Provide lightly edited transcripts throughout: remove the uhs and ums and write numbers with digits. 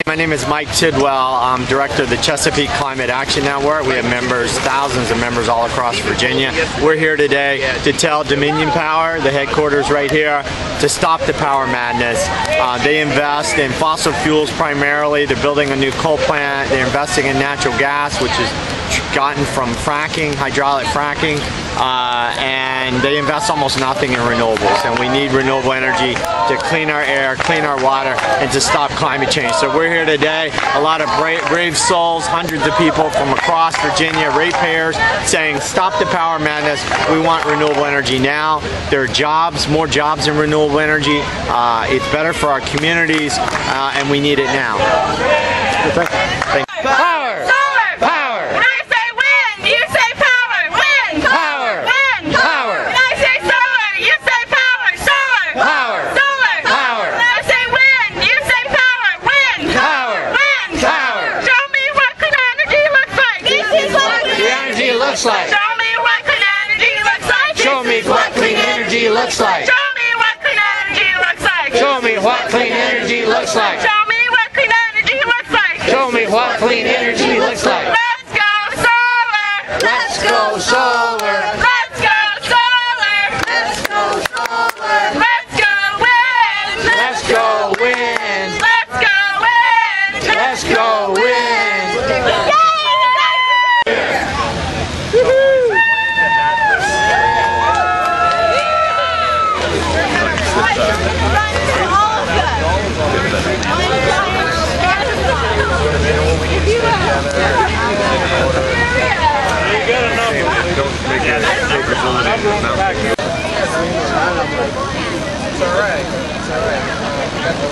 My name is Mike Tidwell. I'm director of the Chesapeake Climate Action Network. We have members, thousands of members all across Virginia. We're here today to tell Dominion Power, the headquarters right here, to stop the power madness. They invest in fossil fuels primarily. They're building a new coal plant. They're investing in natural gas, which is gotten from fracking, hydraulic fracking, and they invest almost nothing in renewables. And we need renewable energy to clean our air, clean our water, and to stop climate change. So we're here today, a lot of brave souls, hundreds of people from across Virginia, ratepayers, saying stop the power madness. We want renewable energy now. There are jobs, more jobs in renewable energy. It's better for our communities, and we need it now. Thank you. Power! Solar! Power! When I say wind, you say power! Wind! Power! Wind! Power! When I say solar, you say power! Solar! Power! Solar! Power! When I say wind, you say power! Wind! Power! Wind! Power! Show me what clean energy looks like! This is what the energy looks like! Show me what clean energy looks like! Show me what clean energy looks like! Show me what clean energy looks like! Show me what clean energy looks like! Show me what clean energy looks like! Show me what clean energy looks like. Let's go solar! Let's go solar! Let's go solar! Let's go solar! Let's go wind! Let's go wind! Let's go wind! Let's go wind! It's alright. It's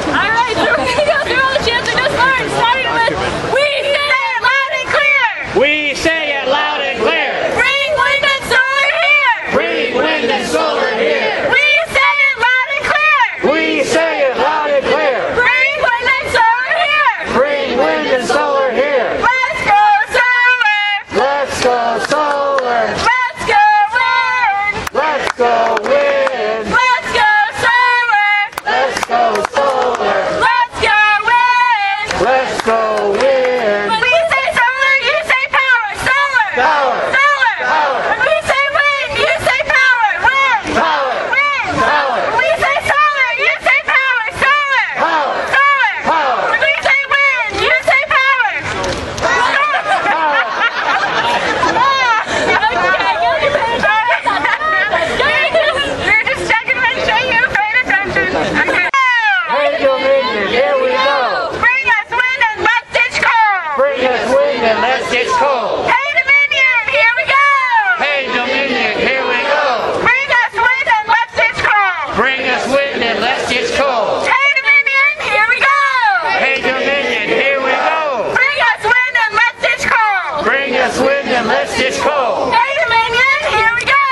Alright, so we're going to go through all the chants we just learned, starting with we say it loud and clear! We say it loud and clear! Bring wind and solar here! Bring wind and solar here! We say it loud and clear! We say it loud and clear! Bring wind and solar here! Bring wind and solar here! Let's go solar! Let's go solar! Let's go wind! Let's go wind! Let's go solar! Let's go solar! Let's go wind! Let's go wind! When we say solar, you say power! Solar! Power! Solar! Power! When we say wind, you say power! Wind! Power! Wind! Power! When we say solar, you say power! Solar! Power! Solar! Power! When we say wind, you say power! We're just checking to make sure you're paying attention. Okay. Hey Dominion, here we go! Bring us wind and let's ditch coal! Bring us wind and let's ditch coal! Hey Dominion, here we go! Hey Dominion, here we go! Bring us wind and let's ditch coal! Bring us wind and let's ditch coal! Hey Dominion, here we go! Hey Dominion, here we go! Bring us wind and let's ditch coal! Bring us wind and let's ditch coal! Hey Dominion, here we go!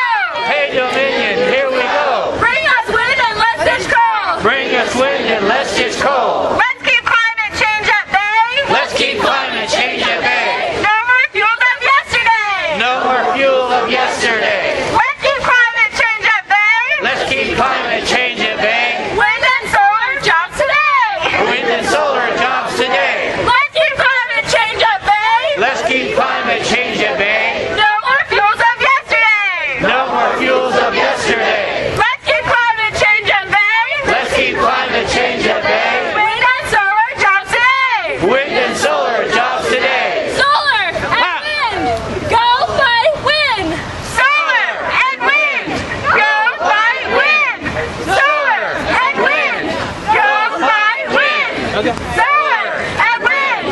Hey Dominion, here we go! Bring us wind and let's ditch coal! Bring us wind and let's ditch coal! Let's keep climate change at bay! Let's keep climate change at bay! No more fuel of yesterday! No more fuel of yesterday! Let's keep climate change at bay! Let's keep climate change at bay! Wind and solar jobs today! Wind and solar jobs today! Let's keep climate change at bay! Let's keep climate change at bay! No more fuels of yesterday! No more fuels of yesterday! Let's keep climate change at bay! Let's keep climate change at bay! Wind and solar jobs today! Wind and solar jobs today! Solar and wind! Go fight wind! Solar and wind! Go fight wind! Solar and wind! Go fight wind! Okay. Solar and wind!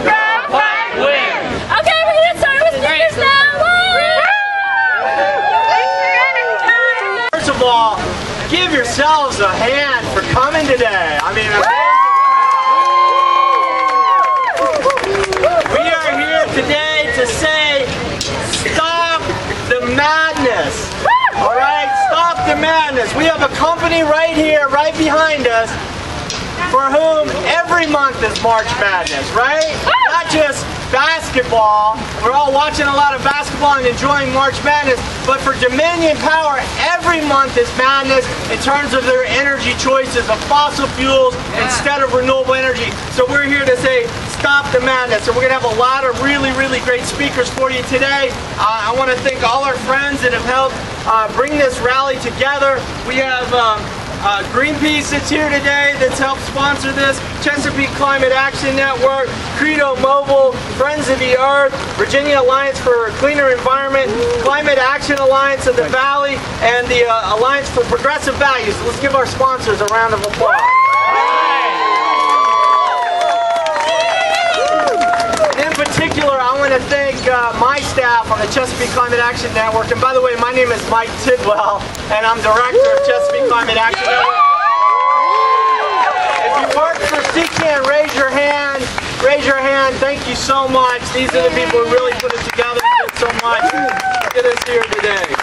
Go fight Wind! Okay, we're gonna start with speakers now! First of all, give yourselves a hand for coming today. I mean, we are here today to say, stop the madness. All right, stop the Madness. We have a company right here, right behind us, for whom every month is March Madness, right? Not just basketball. We're all watching a lot of basketball and enjoying March Madness, but for Dominion Power, every month is madness in terms of their energy choices of fossil fuels instead of renewable energy. So we're here to say, stop the madness. And we're going to have a lot of really, really great speakers for you today. I want to thank all our friends that have helped bring this rally together. We have Greenpeace that's here today that's helped sponsor this, Chesapeake Climate Action Network, Credo Mobile, Friends of the Earth, Virginia Alliance for a Cleaner Environment, Climate Action Alliance of the Valley, and the Alliance for Progressive Values. Let's give our sponsors a round of applause. In particular, I want to thank my staff on the Chesapeake Climate Action Network. And by the way, my name is Mike Tidwell, and I'm director of Chesapeake Climate Action Network. If you work for CCAN, raise your hand. Raise your hand. Thank you so much. These are the people who really put it together and did so much to get us here today.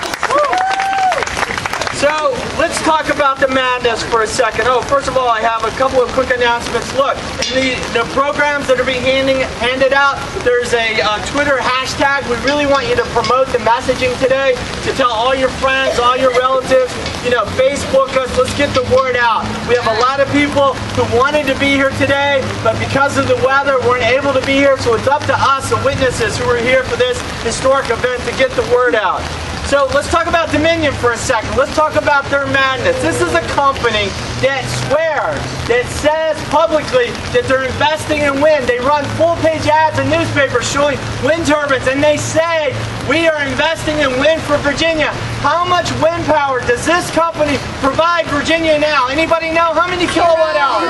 So let's talk about the madness for a second. Oh, first of all, I have a couple of quick announcements. Look, in the programs that are being handed out, there's a Twitter hashtag. We really want you to promote the messaging today, to tell all your friends, all your relatives, you know, Facebook us. Let's get the word out. We have a lot of people who wanted to be here today, but because of the weather, weren't able to be here. So it's up to us, the witnesses who are here for this historic event, to get the word out. So let's talk about Dominion for a second. Let's talk about their madness. This is a company that swears, that says publicly that they're investing in wind. They run full-page ads in newspapers showing wind turbines, and they say, we are investing in wind for Virginia. How much wind power does this company provide Virginia now? Anybody know? How many kilowatt hours?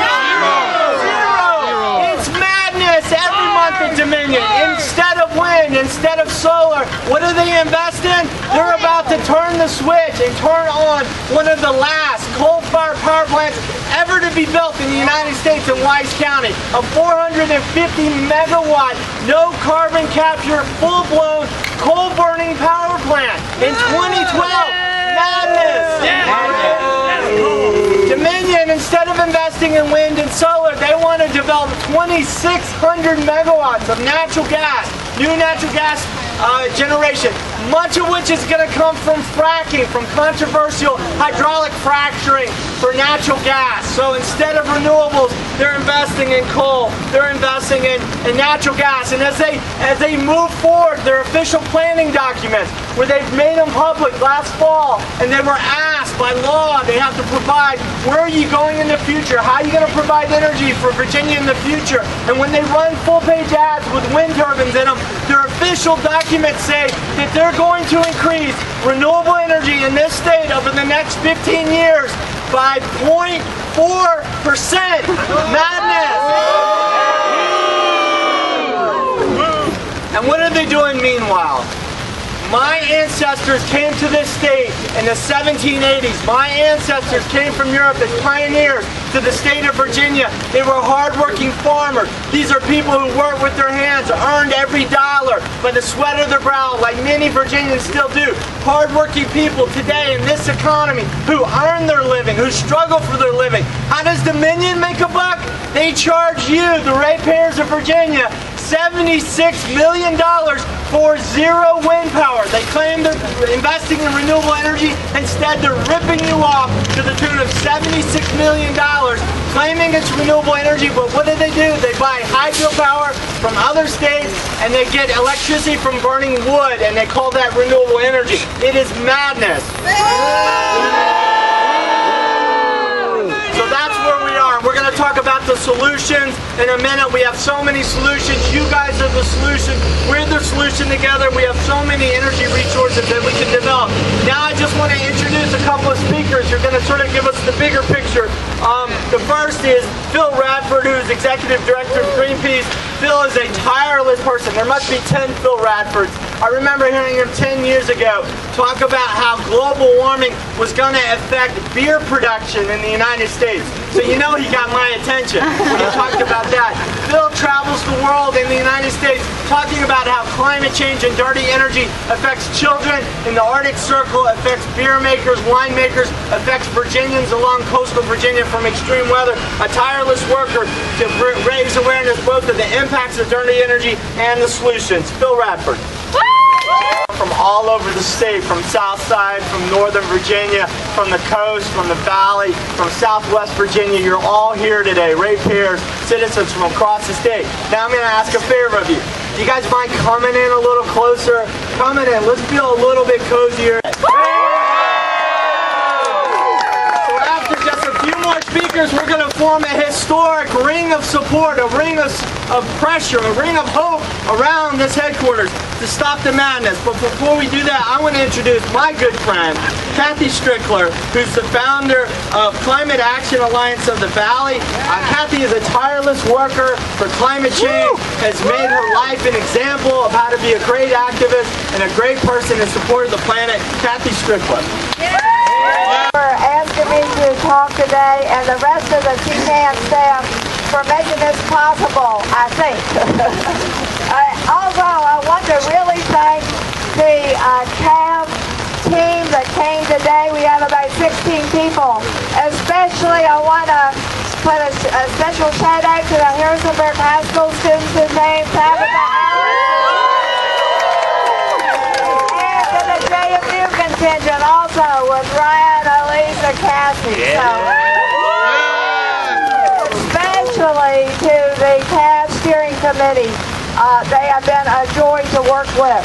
Zero. It's madness every month in Dominion. Instead of wind, instead of solar, what do they invest in? They're about to turn the switch and turn on one of the last coal-fired power plants ever to be built in the United States in Wise County. A 450 megawatt, no carbon capture, full-blown coal-burning power plant in 2012. Madness! Dominion, instead of investing in wind and solar, they want to develop 2,600 megawatts of natural gas, new natural gas generation, much of which is going to come from fracking, from controversial hydraulic fracturing for natural gas. So instead of renewables, they're investing in coal, they're investing in natural gas. And as they move forward, their official planning documents, where they've made them public last fall, and they were asked by law, they have to provide, where are you going in the future? How are you going to provide energy for Virginia in the future? And when they run full-page ads with wind turbines in them, their official documents say that they're going to increase renewable energy in this state over the next 15 years by 0.4%. Madness! And what are they doing meanwhile? My ancestors came to this state in the 1780s. My ancestors came from Europe as pioneers to the state of Virginia. They were hardworking farmers. These are people who worked with their hands, earned every dollar by the sweat of their brow, like many Virginians still do. Hardworking people today in this economy who earn their living, who struggle for their living. How does Dominion make a buck? They charge you, the ratepayers of Virginia, $76 million for zero wind power. They claim they're investing in renewable energy. Instead, they're ripping you off to the tune of $76 million, claiming it's renewable energy. But what do? They buy hydropower from other states, and they get electricity from burning wood, and they call that renewable energy. It is madness. So that's where we are. We're going to talk about the solutions in a minute. We have so many solutions. You guys are the solution. We're the solution together. We have so many energy resources that we can develop. Now I just want to introduce a couple of speakers. You're going to sort of give us the bigger picture. The first is Phil Radford, who's Executive Director of Greenpeace. Phil is a tireless person. There must be 10 Phil Radfords. I remember hearing him 10 years ago talk about how global warming was going to affect beer production in the United States. So you know he got my attention when he talked about that. Phil travels the world in the United States talking about how climate change and dirty energy affects children in the Arctic Circle, affects beer makers, winemakers, affects Virginians along coastal Virginia from extreme weather. A tireless worker to raise awareness both of the impacts of dirty energy and the solutions. Phil Radford. From all over the state, from South Side, from Northern Virginia, from the coast, from the valley, from Southwest Virginia, you're all here today, ratepayers, citizens from across the state. Now I'm going to ask a favor of you. Do you guys mind coming in a little closer? Coming in, let's feel a little bit cozier. Speakers, we're going to form a historic ring of support, a ring of pressure, a ring of hope around this headquarters to stop the madness. But before we do that, I want to introduce my good friend, Kathy Strickler, who's the founder of Climate Action Alliance of the Valley. Kathy is a tireless worker for climate change, has made her life an example of how to be a great activist and a great person in support of the planet. Kathy Strickler. For asking me to talk today, and the rest of the TCAN staff for making this possible, I think. Also, I want to really thank the CAB team that came today. We have about 16 people. Especially, I want to put a special shout out to the Harrisonburg High School students who came, Tabitha and to the JMU contingent also with Ryan, Elise, and Cassie. So, especially to the CAB steering committee. They have been a joy to work with.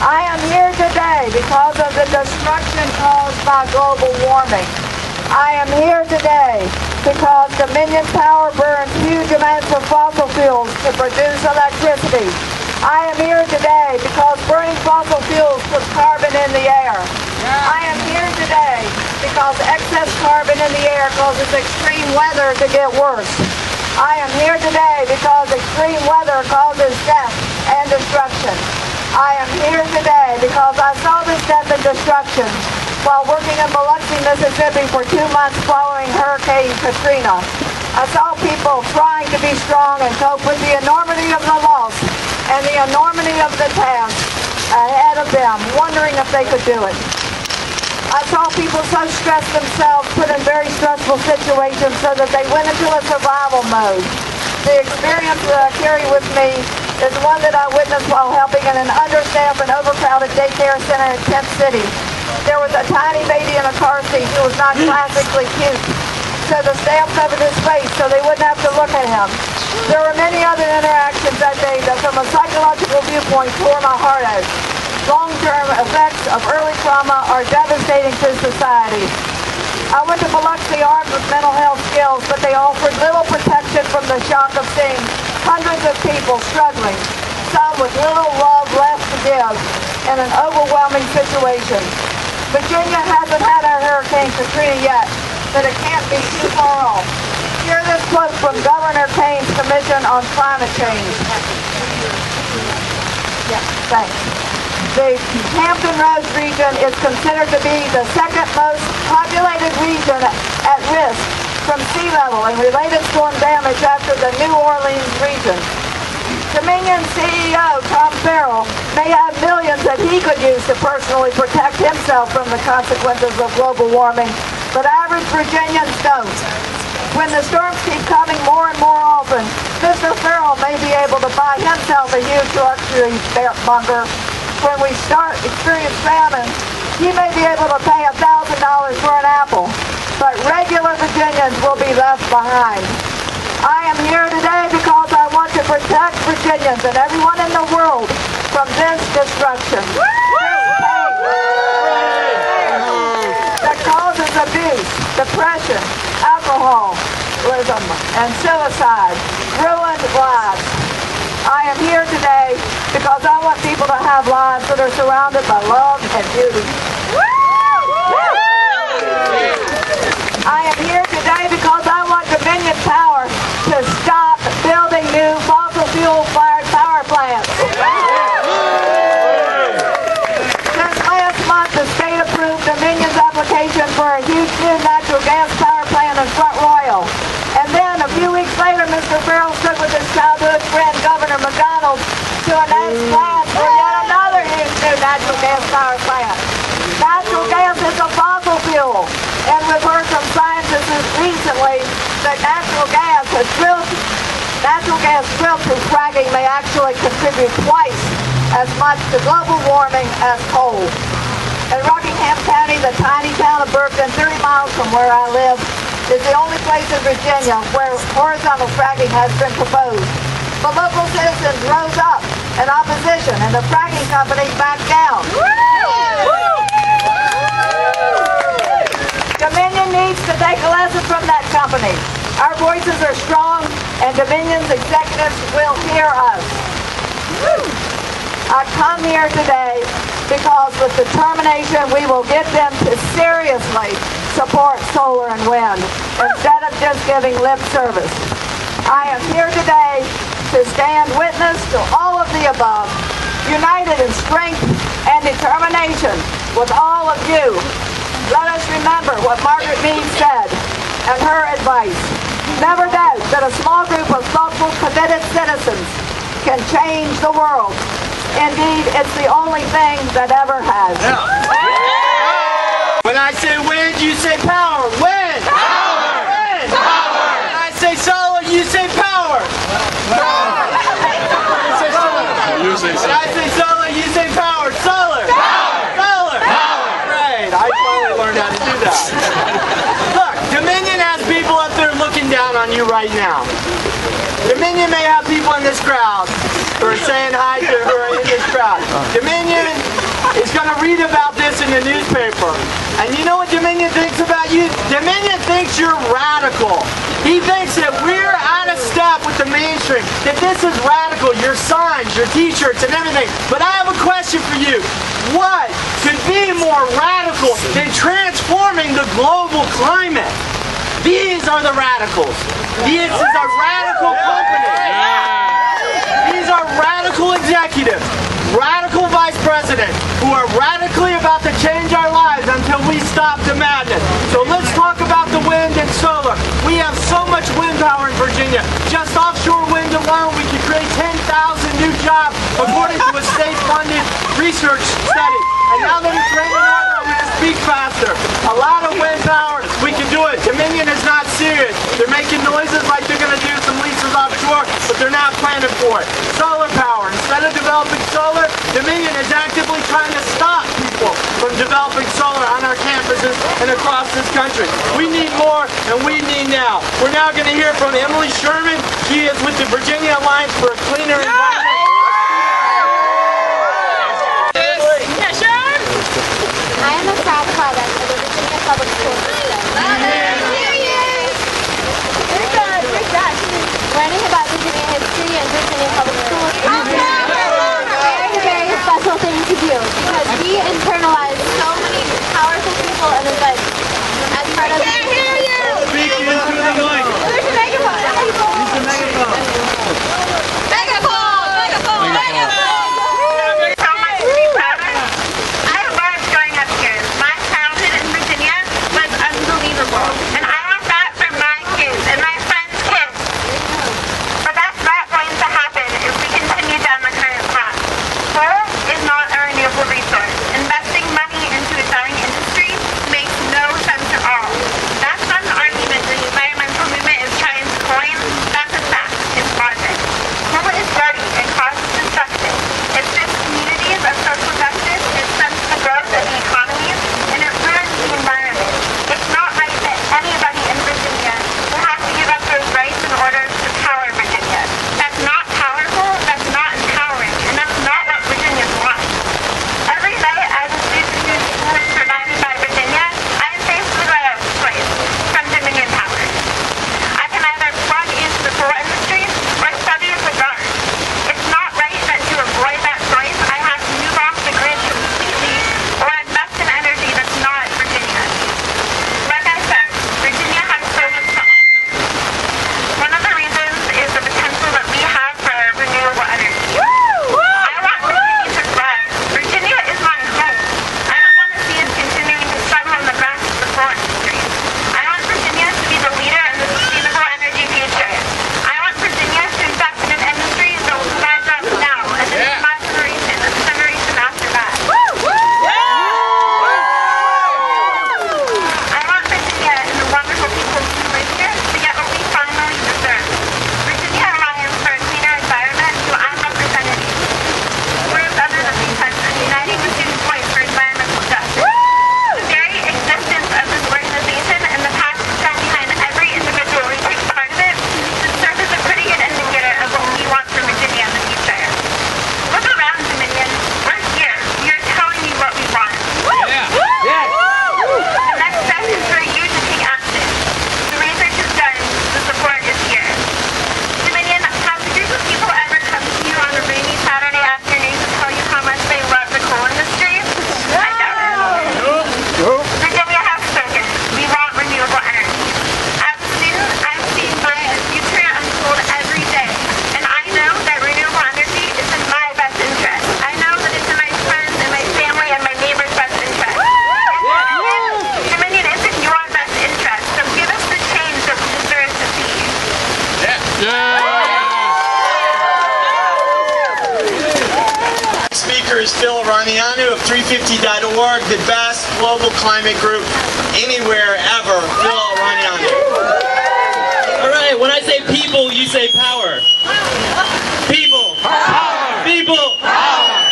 I am here today because of the destruction caused by global warming. I am here today because Dominion Power burns huge amounts of fossil fuels to produce electricity. I am here today because burning fossil fuels puts carbon in the air. I am here today because excess carbon in the air causes extreme weather to get worse. I am here today because extreme weather causes death and destruction. I am here today because I saw this death and destruction while working in Biloxi, Mississippi for 2 months following Hurricane Katrina. I saw people trying to be strong and cope with the enormity of the loss and the enormity of the task ahead of them, wondering if they could do it. I saw people so stressed themselves, put in very stressful situations so that they went into a survival mode. The experience that I carry with me is one that I witnessed while helping in an understaffed and overcrowded daycare center in Kent City. There was a tiny baby in a car seat who was not classically cute, so the staff covered his face so they wouldn't have to look at him. There were many other interactions that day that from a psychological viewpoint tore my heart out. Long-term effects of early trauma are devastating to society. I went to Biloxi armed with mental health skills, but they offered little protection from the shock of seeing hundreds of people struggling, some with little love left to give, in an overwhelming situation. Virginia hasn't had a Hurricane Katrina yet, but it can't be too far off. Hear this quote from Governor Kane's Commission on Climate Change. Yeah, thanks. The Hampton Roads region is considered to be the second most populated region at risk from sea level and related storm damage after the New Orleans region. Dominion CEO Tom Farrell may have millions that he could use to personally protect himself from the consequences of global warming, but average Virginians don't. When the storms keep coming more and more often, Mr. Farrell may be able to buy himself a huge luxury bunker. When we experience famine, he may be able to pay $1,000 for an apple, but regular Virginians will be left behind. I am here today because I want to protect Virginians and everyone in the world from this destruction. That causes abuse, depression, alcoholism, and suicide, ruined lives. I am here today because I want people to have lives that are surrounded by love and beauty. I am here today because I want Dominion Power to stop building new fossil fuel-fired power plants. Just last month, the state approved Dominion's application for a huge new natural gas power plant in Front Royal. Mr. Farrell stood with his childhood friend, Governor McDonald, to announce plans for yet another huge new natural gas power plant. Natural gas is a fossil fuel, and we've heard from scientists recently that natural gas drilled through fracking may actually contribute twice as much to global warming as coal. In Rockingham County, the tiny town of Burton, 30 miles from where I live, is the only place in Virginia where horizontal fracking has been proposed. But local citizens rose up in opposition, and the fracking company backed down. Dominion needs to take a lesson from that company. Our voices are strong, and Dominion's executives will hear us. I come here today because with determination we will get them to seriously support solar and wind instead of just giving lip service. I am here today to stand witness to all of the above, united in strength and determination with all of you. Let us remember what Margaret Mead said and her advice. Never doubt that a small group of thoughtful, committed citizens can change the world. Indeed, it's the only thing that ever has. When I say wind, you say power. Wind! Power! Wind! Power! When I say solar, you say power. Power! When I say solar, you say power. Solar! Power! Solar! Power! Right, I finally learned how to do that. Look, Dominion has people up there looking down on you right now. Dominion may have people in this crowd who are saying hi to her in this crowd. Dominion is going to read about this in the newspaper. And you know what Dominion thinks about you? Dominion thinks you're radical. He thinks that we're out of step with the mainstream, that this is radical, your signs, your t-shirts and everything. But I have a question for you. What could be more radical than transforming the global climate? These are the radicals. This is a radical company. These are radical executives, radical vice presidents who are radically about to change our lives until we stop the madness. So let's talk about the wind and solar. We have so much wind power in Virginia. Just offshore wind alone, we could create 10,000 new jobs according to a state-funded research study. And now that it's raining on, I'm going to speak faster. A lot of wind power, we can do it. Dominion is not serious. They're making noises like they're going to do some leases offshore, but they're not planning for it. Solar power. Instead of developing solar, Dominion is actively trying to stop people from developing solar on our campuses and across this country. We need more, and we need now. We're now going to hear from Emily Sherman. She is with the Virginia Alliance for a Cleaner Environment. I am a proud product of the Virginia Public School System. Learning about Virginia history and Virginia Public Schools is a very special thing to do because we internalize so many powerful people and events as part of the megaphone. speaker is Phil Aranianu of 350.org, the best global climate group anywhere ever. Phil Aranianu. All right, when I say people, you say power. People. Power. People. Power.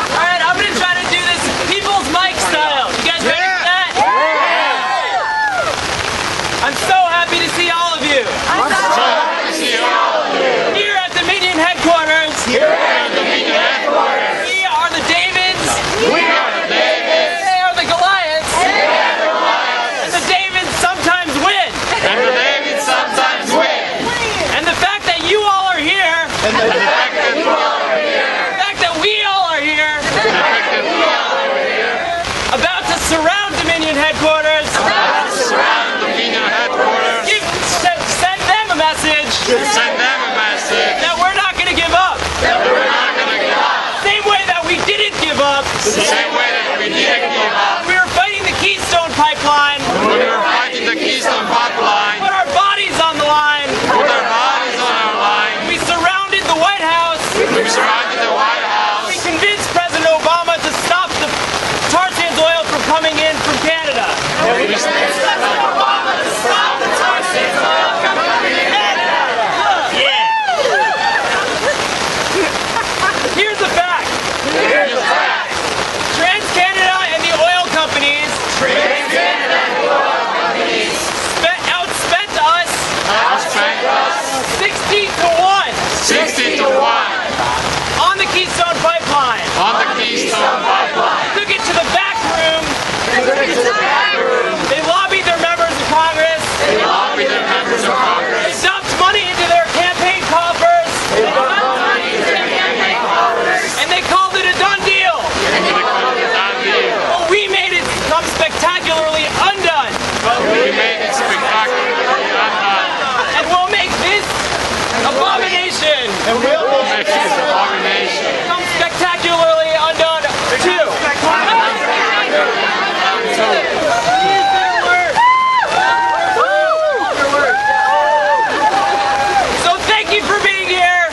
All right, I'm going to try to do this people's mic style. You guys ready for that? Yeah. I'm so happy to see all of you. I'm so happy to see all of you. Here at Dominion headquarters. Here at Dominion headquarters. We are the Davids. We are the Davids. They are the Goliaths. They are the Goliaths. And the Davids sometimes win. And the Davids sometimes win. And the fact that you all are here. And the fact that you all are here. The fact that we all are here. The fact that we all are here. About to surround Dominion headquarters. About to surround Dominion headquarters. Send them a message. Send them a message. That we're not going to give up. That we're not going to give up. Same way that we didn't give up. The same way that we didn't give up. We were fighting the Keystone Pipeline. We were fighting the Keystone Pipeline. Put our bodies on the line. Put our bodies on our line. We surrounded the White House. We surrounded the White House. We convinced President Obama to stop the tar sands oil from coming in from Canada. We convinced President Obama to stop the tar sands oil from coming in Canada. Yeah. Here's the fact. Here's the fact. TransCanada and the oil companies TransCanada and the oil companies outspent us outspent us 60 to 1 60 to 1 on the Keystone Pipeline. on the Keystone Pipeline. Took it to the back room. Took it to the back room. They lobbied their members of Congress. They lobbied their members of They Congress. dumped money into their campaign coffers. They dumped money into their campaign coffers. And they called it a done deal. And they called it a done deal. Well, we made it come spectacularly undone. We made it spectacularly undone. And we'll make this abomination And we'll make this abomination come spectacularly undone too. So thank you for being here.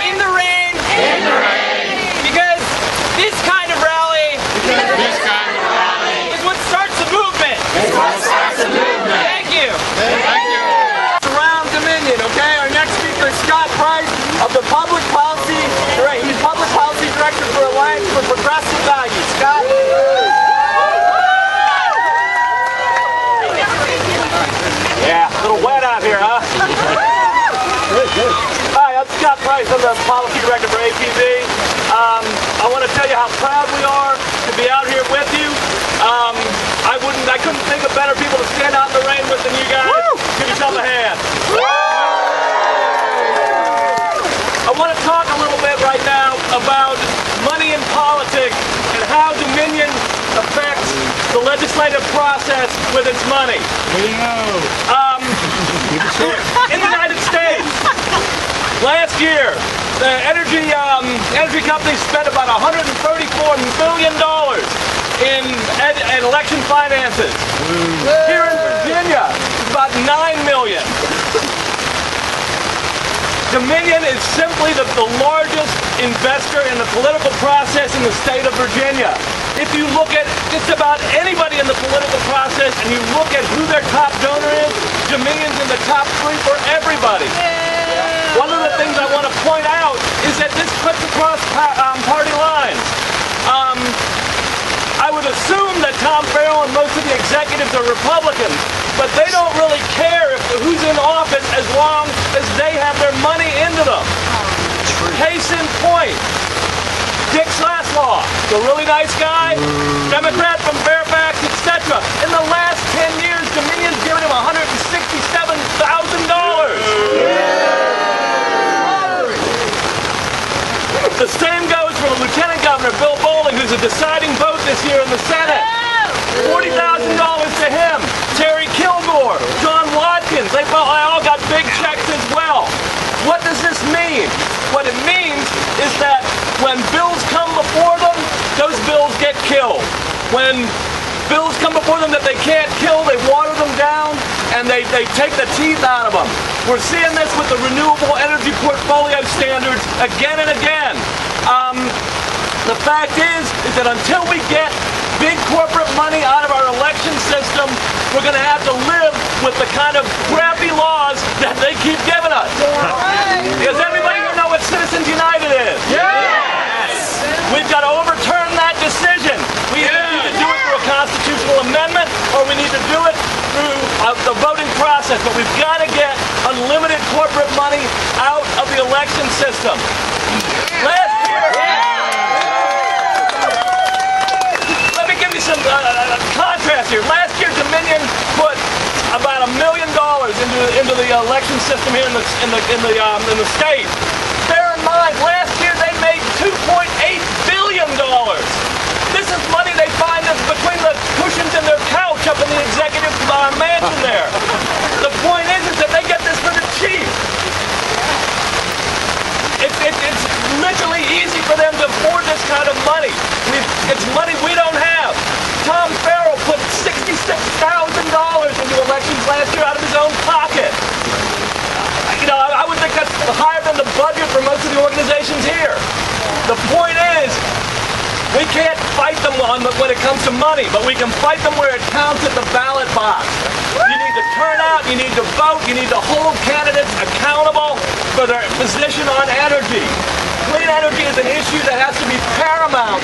In the rain. Because this kind of rally This kind of rally is what starts the movement. is what starts a movement. Thank you. Thank you. Surround Dominion, okay? Our next speaker is Scott Price of the Public Policy, he's Public Policy Director for Alliance for Progressive Values. Scott? Yeah, a little wet out here, huh? Hi, I'm Scott Price. I'm the Policy Director for APV. I want to tell you how proud we are to be out here with you. I couldn't think of better people to stand out in the rain with than you guys. Give yourself a hand. I want to talk a little bit right now about money in politics and how Dominion affects the legislative process with its money. In the United States, last year, the energy companies spent about $134 million in election finances. Here in Virginia, it's about $9 million. Dominion is simply the largest investor in the political process in the state of Virginia. If you look at just about anybody in the political process and you look at who their top donor is, Dominion's in the top 3 for everybody. One of the things I want to point out is that this cuts across party lines. I would assume that Tom Farrell and most of the executives are Republicans, but they don't really care who's in office as long as they have their money into them. Case in point, Dick Slaslaw, the really nice guy, Democrat from Fairfax, etc. In the last 10 years, Dominion's given him $167,000. The same goes for Lieutenant Governor Bill Bolling, who's a deciding vote this year in the Senate. $40,000 to him. Terry Kilgore, John Watkins, they all got big checks as well. What does this mean? What it means is that when bills come before them, those bills get killed. When bills come before them that they can't kill, they water them down. and they take the teeth out of them. We're seeing this with the renewable energy portfolio standards again and again. The fact is that until we get big corporate money out of our election system, we're going to have to live with the kind of crappy laws that they keep giving us. Does everybody here know what Citizens United is? Yes! We've got to overturn that decision. We either need to do it through a constitutional amendment, or we need to do it through the voting process. But we've got to get unlimited corporate money out of the election system. Last year, let me give you some contrast here. Last year, Dominion put about $1 million into the election system here in the state. Bear in mind, last year they made $2.8 billion. This is money they find between the cushions in their couch up in the executive mansion there. The point is that they get this for the cheap. It's literally easy for them to afford this kind of money. It's money we don't have. Tom Farrell put $66,000 into elections last year out of his own pocket. You know, I would think that's higher than the budget for most of the organizations here. The point is, we can't fight them when it comes to money, but we can fight them where it counts at the ballot box. You need to turn out, you need to vote, you need to hold candidates accountable for their position on energy. Clean energy is an issue that has to be paramount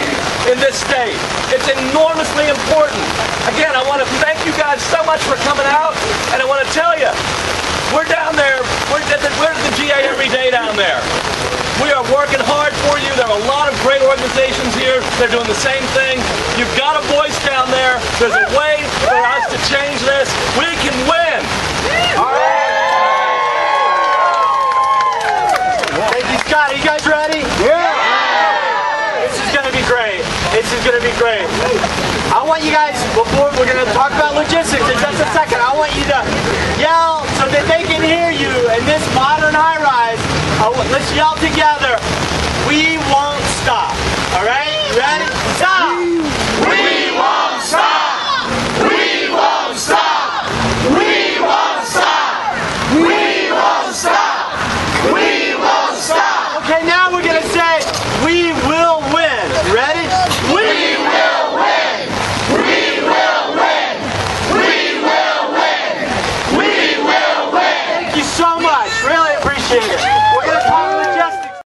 in this state. It's enormously important. Again, I want to thank you guys so much for coming out, and I want to tell you, we're down there, we're at the GA every day down there. We are working hard for you. There are a lot of great organizations here. They're doing the same thing. You've got a voice down there. There's a way for us to change this. We can win. All right. Thank you, Scott. Are you guys ready? Yeah. This is going to be great. This is going to be great. I want you guys, before we're going to talk about logistics in just a second, I want you to yell so that they can hear you in this modern high-rise. Let's yell together. We won't stop. All right?